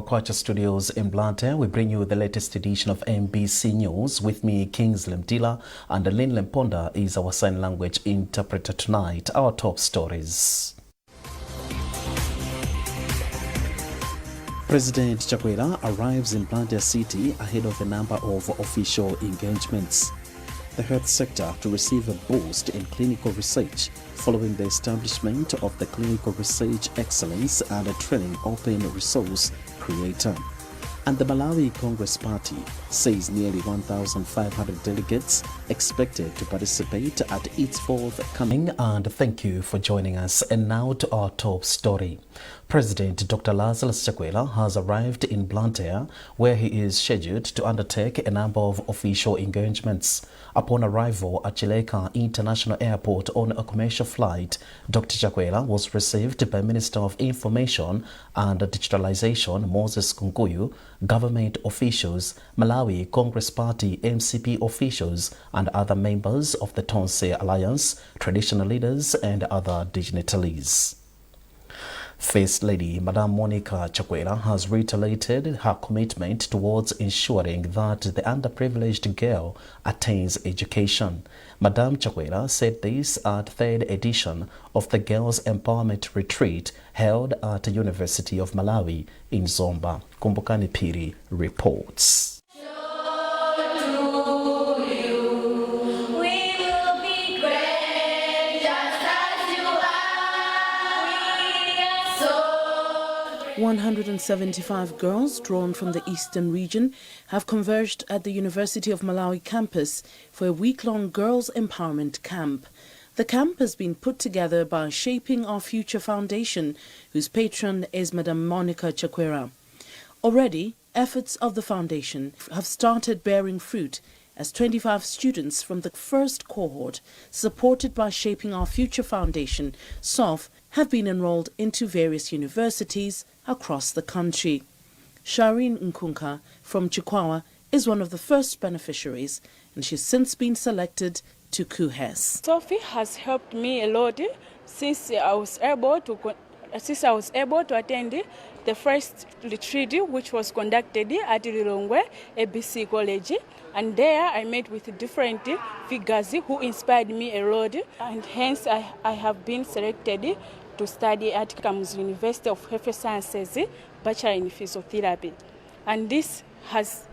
Kwacha Studios in Blantyre, we bring you the latest edition of MBC News. With me, Kingsley Mdila, and Lynn Lemponda is our sign language interpreter tonight. Our top stories. President Chaplaincy arrives in Blantyre City ahead of a number of official engagements. The health sector to receive a boost in clinical research following the establishment of the Clinical Research Excellence and Training Open Resource Creator. And the Malawi Congress Party says nearly 1,500 delegates expected to participate at its forthcoming. And thank you for joining us. And now to our top story. President Dr. Lazarus Chakwera has arrived in Blantyre, where he is scheduled to undertake a number of official engagements. Upon arrival at Chileka International Airport on a commercial flight, Dr. Chakwera was received by Minister of Information and Digitalization Moses Kunkuyu, government officials, Malawi Congress Party MCP officials, and other members of the Tonse Alliance, traditional leaders, and other dignitaries. First Lady Madam Monica Chakwera has reiterated her commitment towards ensuring that the underprivileged girl attains education. Madam Chakwera said this at the third edition of the Girls Empowerment Retreat held at the University of Malawi in Zomwe. Kumbukani Piri reports. 175 girls drawn from the eastern region have converged at the University of Malawi campus for a week-long girls' empowerment camp. The camp has been put together by Shaping Our Future Foundation, whose patron is Madam Monica Chakwera. Already, efforts of the foundation have started bearing fruit as 25 students from the first cohort, supported by Shaping Our Future Foundation, SOF, have been enrolled into various universities across the country. Shireen Nkunka from Chikwawa is one of the first beneficiaries, and she's since been selected to KUHES. Sophie has helped me a lot since I was able to attend the first retreat, which was conducted at Lilongwe ABC College, and there I met with different figures who inspired me a lot, and hence I have been selected to study at Kamuzu University of Health Sciences, Bachelor in Physiotherapy. And this has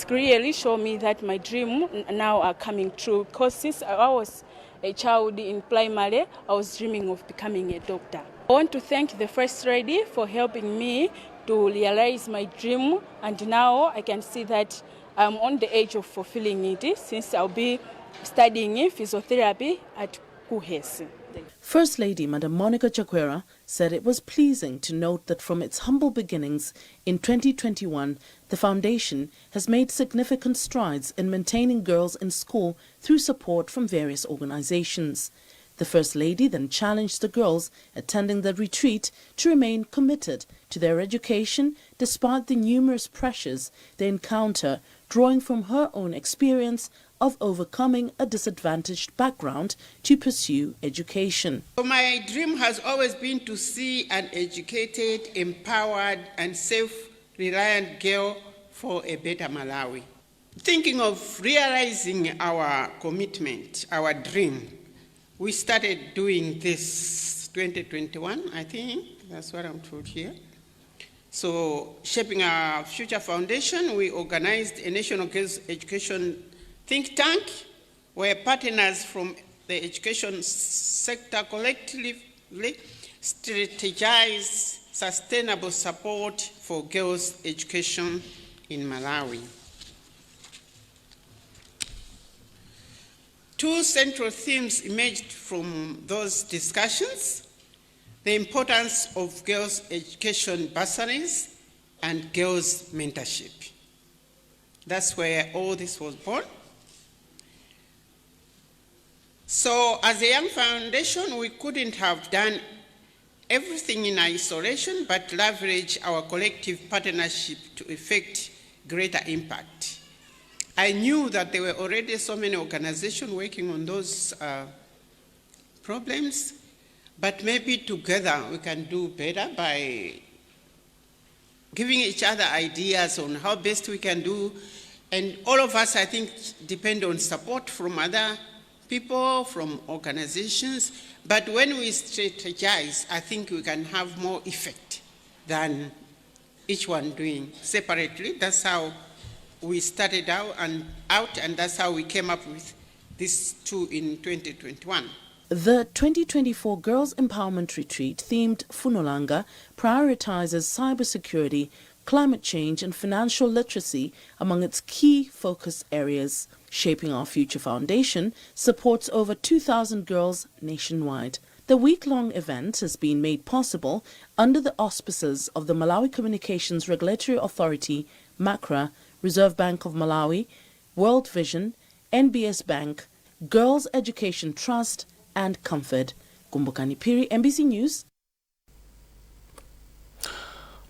clearly shown me that my dreams now are coming true, because since I was a child in primary, I was dreaming of becoming a doctor. I want to thank the First Lady for helping me to realize my dream, and now I can see that I'm on the edge of fulfilling it, since I'll be studying physiotherapy at KUHES. First Lady Madam Monica Chakwera said it was pleasing to note that from its humble beginnings in 2021, the foundation has made significant strides in maintaining girls in school through support from various organizations. The First Lady then challenged the girls attending the retreat to remain committed to their education despite the numerous pressures they encounter, drawing from her own experience of overcoming a disadvantaged background to pursue education. So my dream has always been to see an educated, empowered and self-reliant girl for a better Malawi. Thinking of realizing our commitment, our dream, we started doing this 2021, I think, that's what I'm told here. So Shaping Our Future Foundation, we organized a national girls' education think tank where partners from the education sector collectively strategize sustainable support for girls' education in Malawi. Two central themes emerged from those discussions: the importance of girls' education bursaries and girls' mentorship. That's where all this was born. So as a young foundation, we couldn't have done everything in isolation, but leverage our collective partnership to effect greater impact. I knew that there were already so many organizations working on those problems, but maybe together we can do better by giving each other ideas on how best we can do. And all of us, I think, depend on support from other people, from organizations. But when we strategize, I think we can have more effect than each one doing separately. That's how we started out, and that's how we came up with these two in 2021. The 2024 Girls Empowerment Retreat, themed Funolanga, prioritizes cybersecurity, climate change and financial literacy among its key focus areas. Shaping Our Future Foundation supports over 2,000 girls nationwide. The week-long event has been made possible under the auspices of the Malawi Communications Regulatory Authority, MACRA, Reserve Bank of Malawi, World Vision, NBS Bank, Girls Education Trust and Comfort. Kumbukani Piri, NBC News.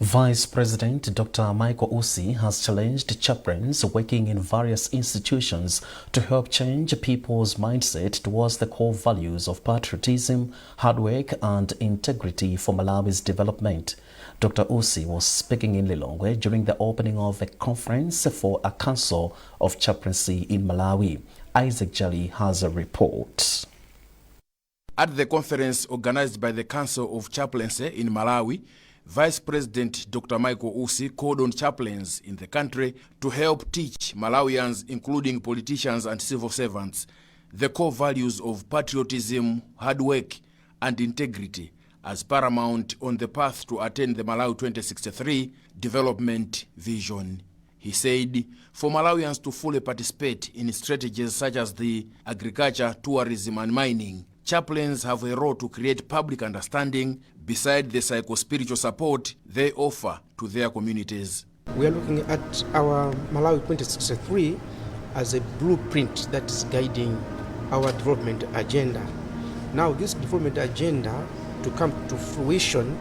Vice President Dr. Michael Usi has challenged chaplains working in various institutions to help change people's mindset towards the core values of patriotism, hard work and integrity for Malawi's development. Dr. Usi was speaking in Lilongwe during the opening of a conference for a Council of Chaplaincy in Malawi. Isaac Jali has a report. At the conference organized by the Council of Chaplaincy in Malawi, Vice President Dr. Michael Usi called on chaplains in the country to help teach Malawians, including politicians and civil servants, the core values of patriotism, hard work and integrity as paramount on the path to attain the Malawi 2063 development vision. He said, for Malawians to fully participate in strategies such as the agriculture, tourism and mining, chaplains have a role to create public understanding beside the psycho-spiritual support they offer to their communities. We are looking at our Malawi 2063 as a blueprint that is guiding our development agenda. Now, this development agenda, to come to fruition,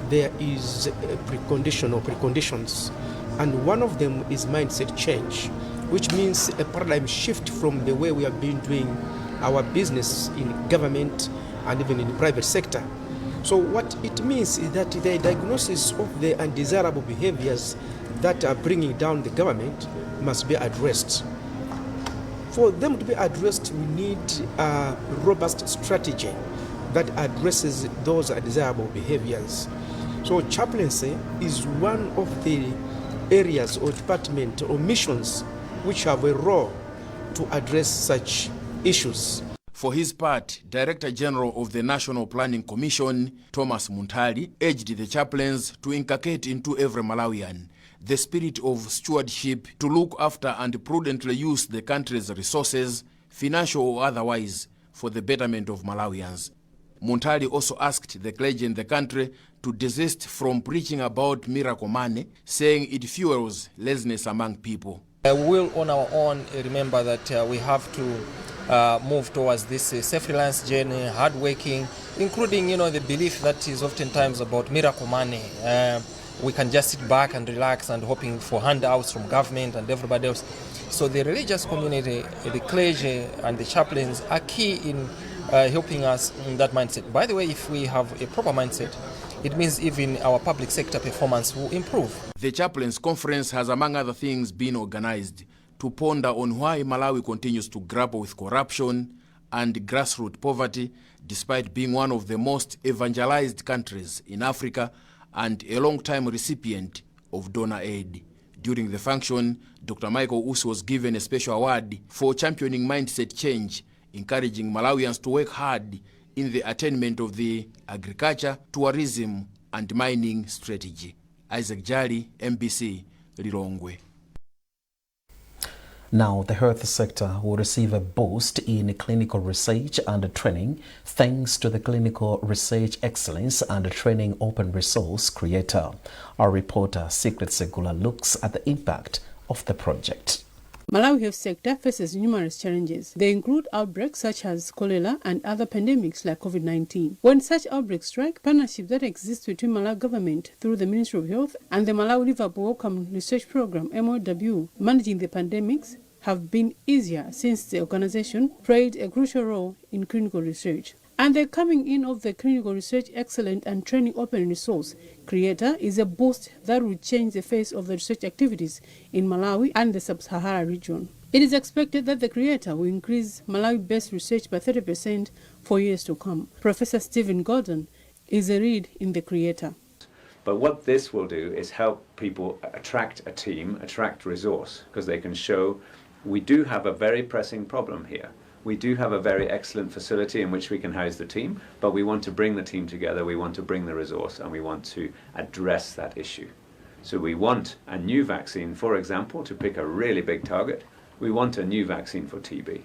there is a precondition or preconditions, and one of them is mindset change, which means a paradigm shift from the way we have been doing our business in government and even in the private sector. So what it means is that the diagnosis of the undesirable behaviors that are bringing down the government must be addressed. For them to be addressed, we need a robust strategy that addresses those undesirable behaviors. So chaplaincy is one of the areas or department or missions which have a role to address such issues. For his part, Director General of the National Planning Commission, Thomas Muntali, urged the chaplains to inculcate into every Malawian the spirit of stewardship to look after and prudently use the country's resources, financial or otherwise, for the betterment of Malawians. Muntali also asked the clergy in the country to desist from preaching about miracle money, saying it fuels laziness among people. We will on our own remember that we have to move towards this self-reliance journey, hard-working, including, the belief that is oftentimes about miracle money. We can just sit back and relax and hoping for handouts from government and everybody else. So the religious community, the clergy and the chaplains are key in helping us in that mindset. By the way, if we have a proper mindset, it means even our public sector performance will improve. The Chaplains Conference has, among other things, been organized to ponder on why Malawi continues to grapple with corruption and grassroots poverty, despite being one of the most evangelized countries in Africa and a long-time recipient of donor aid. During the function, Dr. Michael Usi was given a special award for championing mindset change, encouraging Malawians to work hard in the attainment of the agriculture, tourism and mining strategy. Isaac Jali, MBC, Lilongwe. Now, the health sector will receive a boost in clinical research and training thanks to the Clinical Research Excellence and Training Open Resource Creator. Our reporter, Secret Segula, looks at the impact of the project. Malawi health sector faces numerous challenges. They include outbreaks such as cholera and other pandemics like COVID-19. When such outbreaks strike, partnerships that exist between Malawi government through the Ministry of Health and the Malawi Liverpool Outcome Research Program, MOW, managing the pandemics have been easier since the organization played a crucial role in clinical research. And the coming in of the Clinical Research Excellent and Training Open Resource Creator is a boost that will change the face of the research activities in Malawi and the Sub-Sahara region. It is expected that the Creator will increase Malawi-based research by 30% for years to come. Professor Stephen Gordon is a lead in the Creator. But what this will do is help people attract a team, attract resource, because they can show we do have a very pressing problem here. We do have a very excellent facility in which we can house the team, but we want to bring the team together, we want to bring the resource, and we want to address that issue. So we want a new vaccine, for example, to pick a really big target. We want a new vaccine for TB.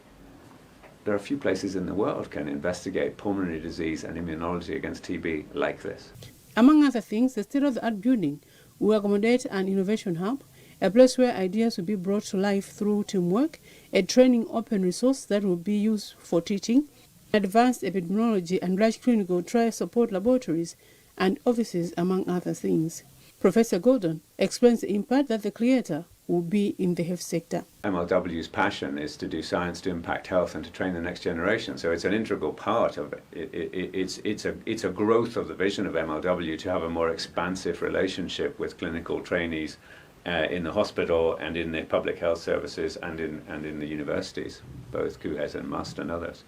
There are few places in the world can investigate pulmonary disease and immunology against TB like this. Among other things, the state-of-the-art building will accommodate an innovation hub, a place where ideas will be brought to life through teamwork, a training open resource that will be used for teaching, advanced epidemiology and large clinical trial support laboratories, and offices, among other things. Professor Gordon explains the impact that the Creator will be in the health sector. MLW's passion is to do science to impact health and to train the next generation, so it's an integral part of it. It's a growth of the vision of MLW to have a more expansive relationship with clinical trainees in the hospital and in the public health services and in the universities, both KUHES and MUST and others.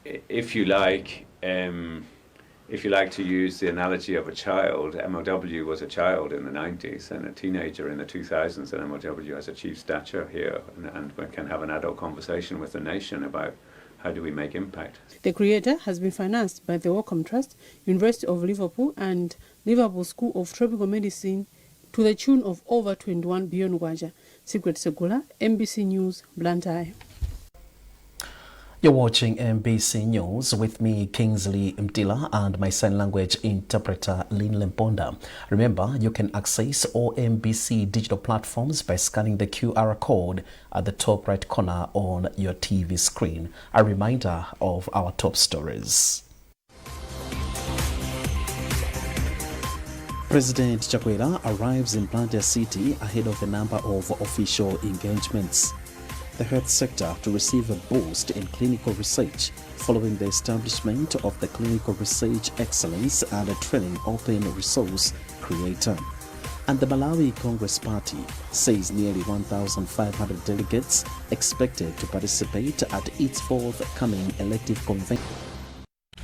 If you like to use the analogy of a child, MLW was a child in the 90s and a teenager in the 2000s, and MLW has achieved stature here and we can have an adult conversation with the nation about how do we make impact. The Creator has been financed by the Wellcome Trust, University of Liverpool and Liverpool School of Tropical Medicine to the tune of over 21 billion kwacha. Secret Segula, MBC News, Blantyre. You're watching MBC News with me, Kingsley Mtila, and my sign language interpreter, Lynn Lemponda. Remember, you can access all MBC digital platforms by scanning the QR code at the top right corner on your TV screen. A reminder of our top stories. President Chaplaincy arrives in Blantyre City ahead of a number of official engagements. The health sector to receive a boost in clinical research following the establishment of the Clinical Research Excellence and a Training Open Resource Creator. And the Malawi Congress Party says nearly 1,500 delegates expected to participate at its forthcoming elective convention.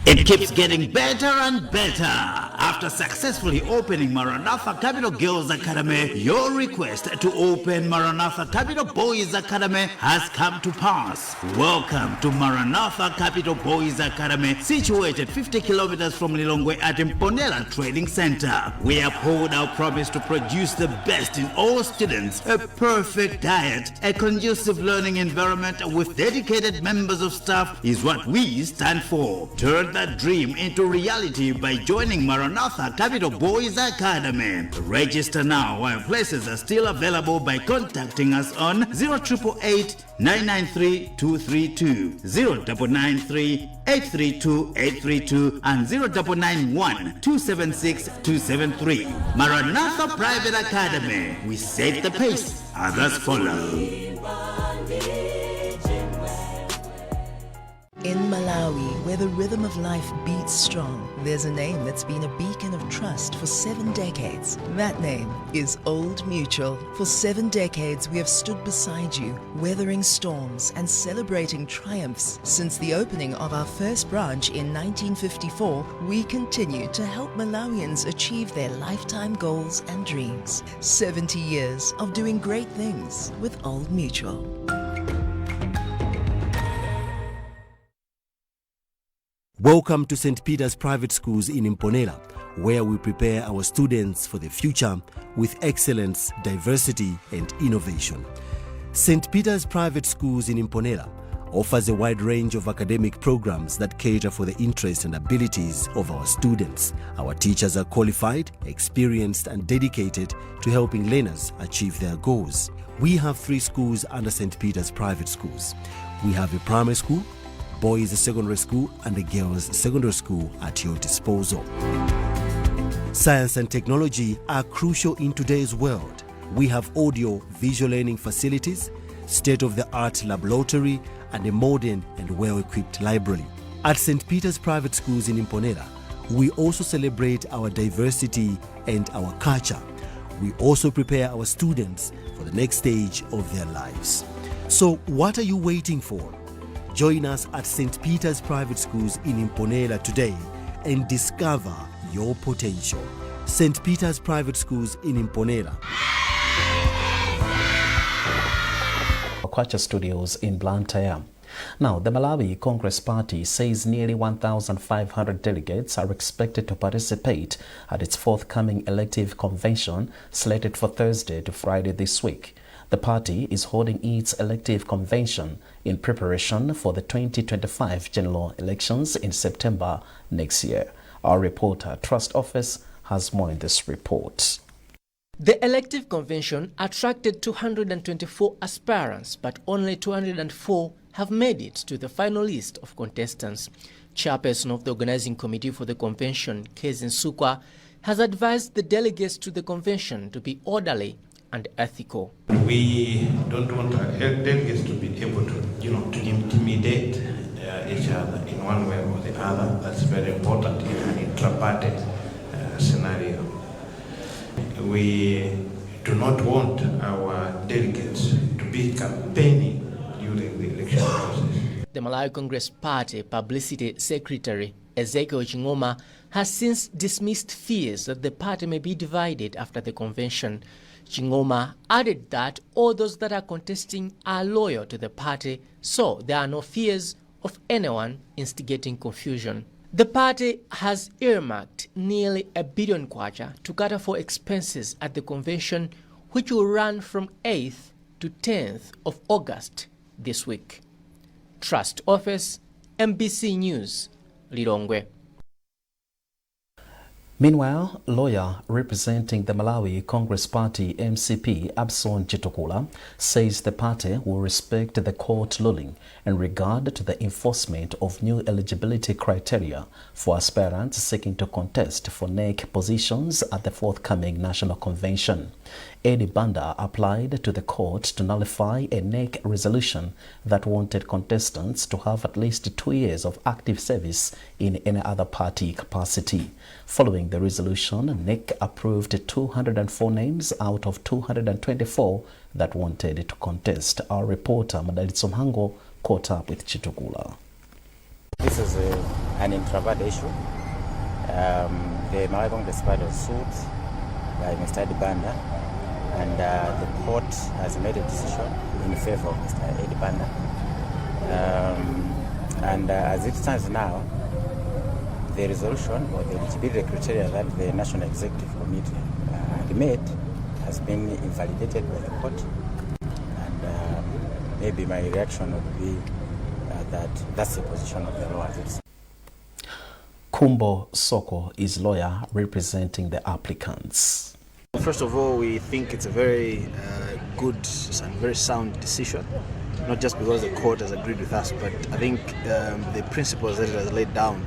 It keeps getting better and better. After successfully opening Maranatha Capital Girls Academy, your request to open Maranatha Capital Boys Academy has come to pass. Welcome to Maranatha Capital Boys Academy, situated 50 kilometers from Lilongwe at Mponela Training Center. We uphold our promise to produce the best in all students, a perfect diet, a conducive learning environment with dedicated members of staff is what we stand for. Turn that dream into reality by joining Maranatha Capital Boys Academy. Register now while places are still available by contacting us on 0888 993 232, 0993 832 832 and 0991 276 273. Maranatha Private Academy. We set the pace, others follow. In Malawi, where the rhythm of life beats strong, there's a name that's been a beacon of trust for 7 decades. That name is Old Mutual. For 7 decades, we have stood beside you, weathering storms and celebrating triumphs. Since the opening of our first branch in 1954, we continue to help Malawians achieve their lifetime goals and dreams. 70 years of doing great things with Old Mutual. Welcome to St. Peter's Private Schools in Mponela, where we prepare our students for the future with excellence, diversity, and innovation. St. Peter's Private Schools in Mponela offers a wide range of academic programs that cater for the interests and abilities of our students. Our teachers are qualified, experienced, and dedicated to helping learners achieve their goals. We have 3 schools under St. Peter's Private Schools. We have a primary school, boys' secondary school, and a girls' secondary school at your disposal. Science and technology are crucial in today's world. We have audio-visual learning facilities, state-of-the-art laboratory, and a modern and well-equipped library. At St. Peter's Private Schools in Imponela, we also celebrate our diversity and our culture. We also prepare our students for the next stage of their lives. So what are you waiting for? Join us at St. Peter's Private Schools in Imponela today and discover your potential. St. Peter's Private Schools in Imponela. Kwacha Studios in Blantyre. Now, the Malawi Congress Party says nearly 1,500 delegates are expected to participate at its forthcoming elective convention slated for Thursday to Friday this week. The party is holding its elective convention in preparation for the 2025 general elections in September next year. Our reporter, Trust Office, has more in this report. The elective convention attracted 224 aspirants, but only 204 have made it to the final list of contestants. Chairperson of the organizing committee for the convention, Kezi Nsukwa, has advised the delegates to the convention to be orderly and ethical. We don't want our delegates to be able to intimidate each other in one way or the other. That's very important in an intra-party scenario. We do not want our delegates to be campaigning during the election process. The Malawi Congress Party Publicity Secretary Ezekiel Chingoma has since dismissed fears that the party may be divided after the convention. Chingoma added that all those that are contesting are loyal to the party, so there are no fears of anyone instigating confusion. The party has earmarked nearly $1 billion kwacha to cater for expenses at the convention, which will run from 8th to 10th of August this week. Trust Office, MBC News, Lilongwe. Meanwhile, lawyer representing the Malawi Congress Party MCP, Abson Chitokula, says the party will respect the court ruling in regard to the enforcement of new eligibility criteria for aspirants seeking to contest for NEC positions at the forthcoming national convention. Eddie Banda applied to the court to nullify a NEC resolution that wanted contestants to have at least 2 years of active service in any other party capacity. Following the resolution, NEC approved 204 names out of 224 that wanted to contest. Our reporter, Madalitso Mhango, caught up with Chitokula. This is an intra-party issue. The Malawi Congress Party was sued by Mr. Eddie Banda, and the court has made a decision in favor of Mr. Eddie Banda. And as it stands now, the resolution or the eligibility criteria that the National Executive Committee had made has been invalidated by the court. And maybe my reaction would be that that's the position of the law. Kumbo Soko is lawyer representing the applicants. First of all, we think it's a very good and very sound decision, not just because the court has agreed with us, but I think the principles that it has laid down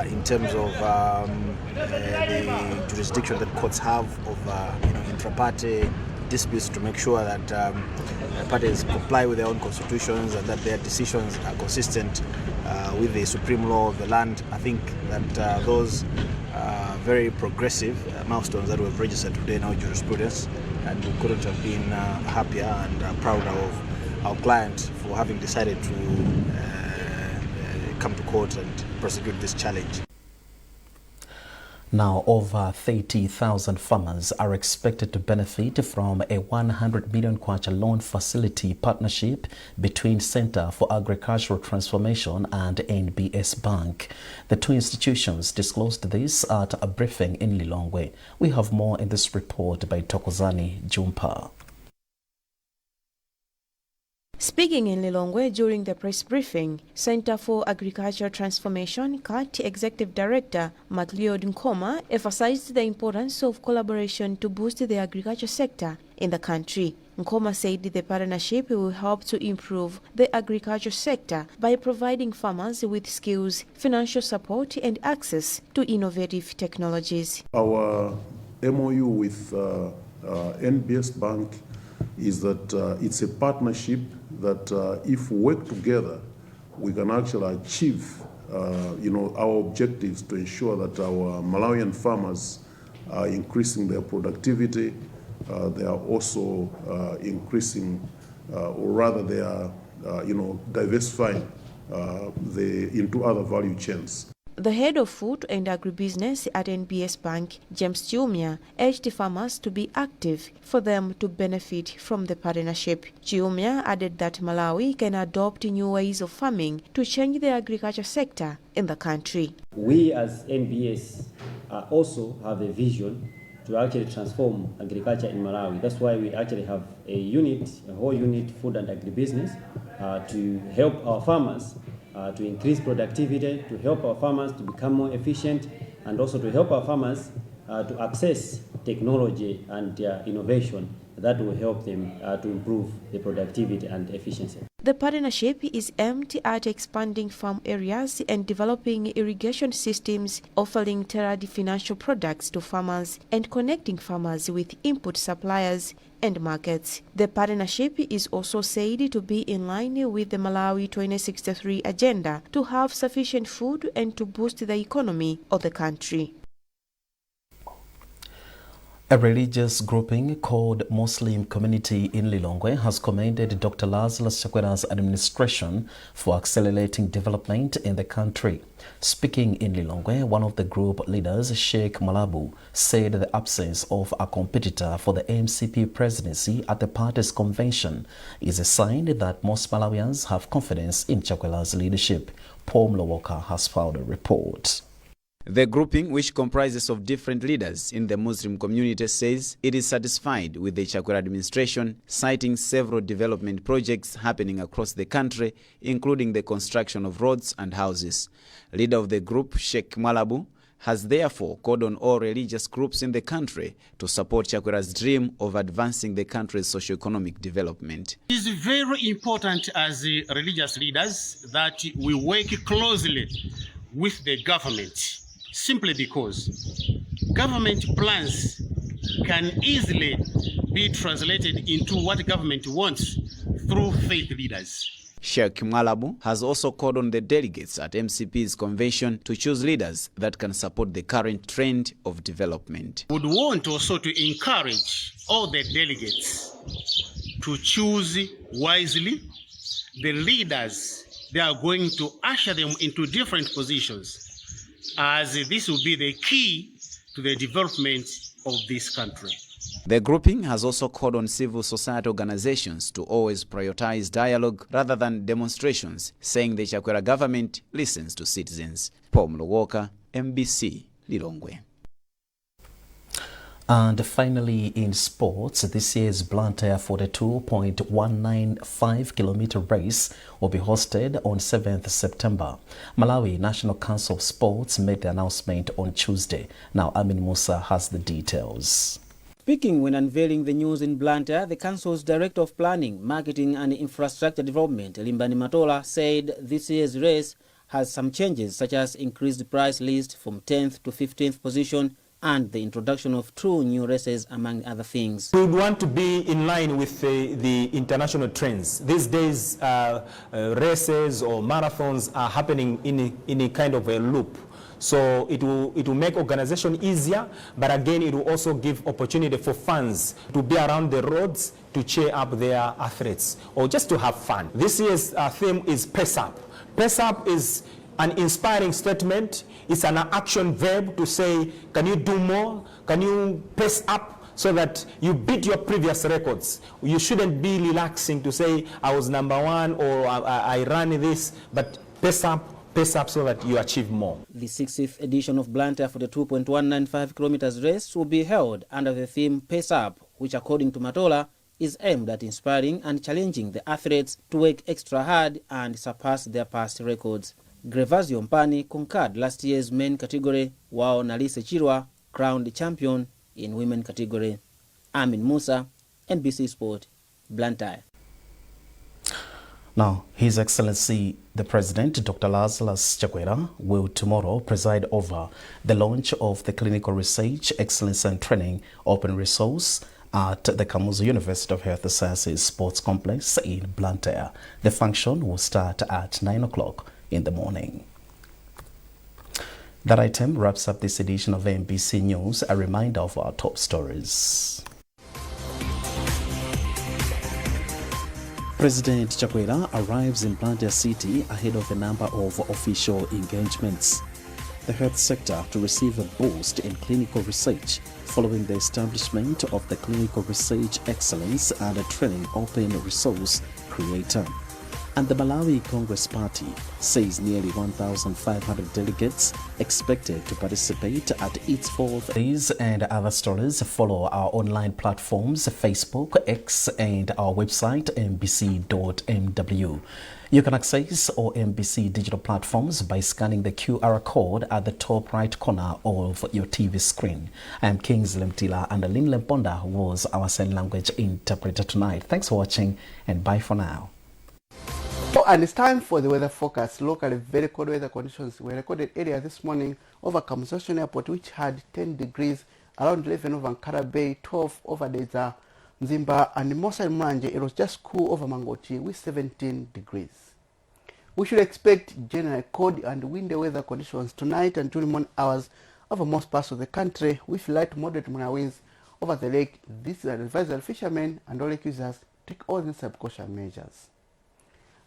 in terms of the jurisdiction that courts have of intra-party disputes to make sure that parties comply with their own constitutions and that their decisions are consistent with the supreme law of the land. I think that those very progressive milestones that we've registered today in our jurisprudence, and we couldn't have been happier and prouder of our client for having decided to come to court and prosecute this challenge. Now, over 30,000 farmers are expected to benefit from a 100 million kwacha loan facility partnership between Center for Agricultural Transformation and NBS Bank. The two institutions disclosed this at a briefing in Lilongwe. We have more in this report by Tokozani Jumpa. Speaking in Lilongwe during the press briefing, Center for Agricultural Transformation CAT Executive Director Macleod Nkoma emphasized the importance of collaboration to boost the agriculture sector in the country. Nkoma said the partnership will help to improve the agriculture sector by providing farmers with skills, financial support and access to innovative technologies. Our MOU with NBS Bank is that it's a partnership that if we work together, we can actually achieve our objectives to ensure that our Malawian farmers are increasing their productivity. They are also increasing, or rather they are, diversifying into other value chains. The head of food and agribusiness at NBS Bank, James Chiumya, urged farmers to be active for them to benefit from the partnership. Chiumya added that Malawi can adopt new ways of farming to change the agriculture sector in the country. We as NBS also have a vision to actually transform agriculture in Malawi. That's why we actually have a whole unit, food and agribusiness, to help our farmers to increase productivity, to help our farmers to become more efficient, and also to help our farmers to access technology and innovation that will help them to improve the productivity and efficiency. The partnership is aimed at expanding farm areas and developing irrigation systems, offering tailored financial products to farmers and connecting farmers with input suppliers and markets. The partnership is also said to be in line with the Malawi 2063 agenda to have sufficient food and to boost the economy of the country. A religious grouping called Muslim Community in Lilongwe has commended Dr. Lazarus Chakwera's administration for accelerating development in the country. Speaking in Lilongwe, one of the group leaders, Sheikh Malabu, said the absence of a competitor for the MCP presidency at the party's convention is a sign that most Malawians have confidence in Chakwera's leadership. Paul Mlowoka has filed a report. The grouping, which comprises of different leaders in the Muslim community, says it is satisfied with the Chakwera administration, citing several development projects happening across the country, including the construction of roads and houses. Leader of the group, Sheikh Malabu, has therefore called on all religious groups in the country to support Chakwera's dream of advancing the country's socio-economic development. It is very important as religious leaders that we work closely with the government, simply because government plans can easily be translated into what government wants through faith leaders. Sheikh Malabu has also called on the delegates at MCP's convention to choose leaders that can support the current trend of development. We would want also to encourage all the delegates to choose wisely the leaders they are going to usher them into different positions, as this will be the key to the development of this country. The grouping has also called on civil society organizations to always prioritize dialogue rather than demonstrations, saying the Chakwera government listens to citizens. Paul Mlowoka, MBC, Lilongwe. And finally, in sports, this year's Blantyre 42.195-kilometer race will be hosted on 7th September. Malawi National Council of Sports made the announcement on Tuesday. Now, Amin Musa has the details. Speaking when unveiling the news in Blantyre, the Council's Director of Planning, Marketing and Infrastructure Development, Limbani Matola, said this year's race has some changes, such as increased price list from 10th to 15th position, and the introduction of 2 new races, among other things. We would want to be in line with the international trends. These days, races or marathons are happening in a kind of a loop. So it will make organization easier, but again, it will also give opportunity for fans to be around the roads to cheer up their athletes or just to have fun. This year's theme is Pace Up. Pace Up is an inspiring statement. It's an action verb to say, can you do more? Can you pace up so that you beat your previous records? You shouldn't be relaxing to say, I was #1 or I ran this, but pace up so that you achieve more. The 60th edition of Blantyre for the 2.195 kilometers race will be held under the theme Pace Up, which according to Matola is aimed at inspiring and challenging the athletes to work extra hard and surpass their past records. Grevazio Mpani conquered last year's men category, while Nalise Chirwa crowned champion in women category. Amin Musa, NBC Sport, Blantyre. Now, His Excellency the President, Dr. Lazarus Chakwera, will tomorrow preside over the launch of the Clinical Research, Excellence and Training Open Resource at the Kamuzu University of Health Sciences Sports Complex in Blantyre. The function will start at 9 o'clock in the morning. That item wraps up this edition of MBC News. A reminder of our top stories. President Chaplaincy arrives in Blantyre City ahead of a number of official engagements. The health sector to receive a boost in clinical research following the establishment of the Clinical Research Excellence and Training Open Resource Creator. And the Malawi Congress Party says nearly 1,500 delegates expected to participate at its fourth. These and other stories follow our online platforms, Facebook, X, and our website, mbc.mw. You can access all MBC digital platforms by scanning the QR code at the top right corner of your TV screen. I'm Kingsley Mtila, and Aline Lemponda was our sign language interpreter tonight. Thanks for watching, and bye for now. And it's time for the weather forecast. Locally, very cold weather conditions were recorded earlier this morning over Kamusosho Airport, which had 10 degrees, around 11 over Ankara Bay, 12 over Deza, Mzimba, and Mosa and Manje. It was just cool over Mangoti with 17 degrees. We should expect generally cold and windy weather conditions tonight and during morning hours over most parts of the country, with light moderate winds over the lake. This is advised fishermen and all lake users take all necessary precaution measures.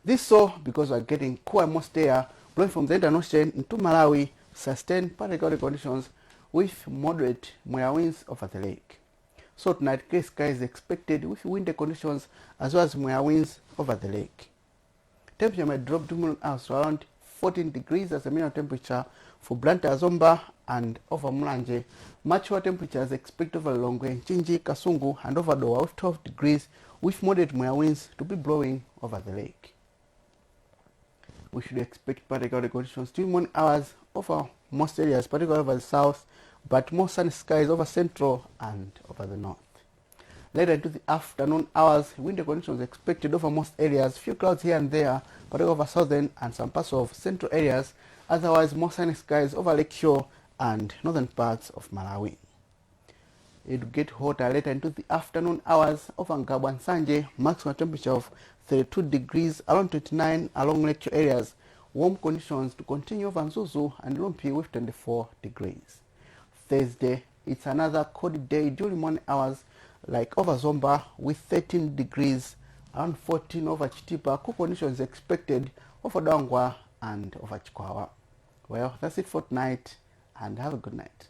This so because we are getting cool atmosphere blowing from the Indian Ocean into Malawi, sustained particular conditions with moderate winds over the lake. So tonight, clear sky is expected with windy conditions as well as winds over the lake. Temperature may drop during hours to around 14 degrees as a minimum temperature for Blantyre, Zomwe, and over Mulanje. Much lower temperatures expected over Longwe, Chinji, Kasungu, and over Dowa with 12 degrees with moderate winds to be blowing over the lake. We should expect particular conditions during morning hours over most areas, particularly over the south, but more sunny skies over central and over the north. Later into the afternoon hours, windy conditions expected over most areas, few clouds here and there, particularly over southern and some parts of central areas, otherwise more sunny skies over Lake Shore and northern parts of Malawi. It will get hotter later into the afternoon hours over Ngabwa and Sanje, maximum temperature of 32 degrees, around 29 along Lake Shore areas. Warm conditions to continue over Nzuzu and Lumpi with 24 degrees. Thursday, it's another cold day during morning hours, like over Zomba with 13 degrees, around 14 over Chitipa. Cool conditions expected over Dangwa and over Chikwawa. Well, that's it for tonight, and have a good night.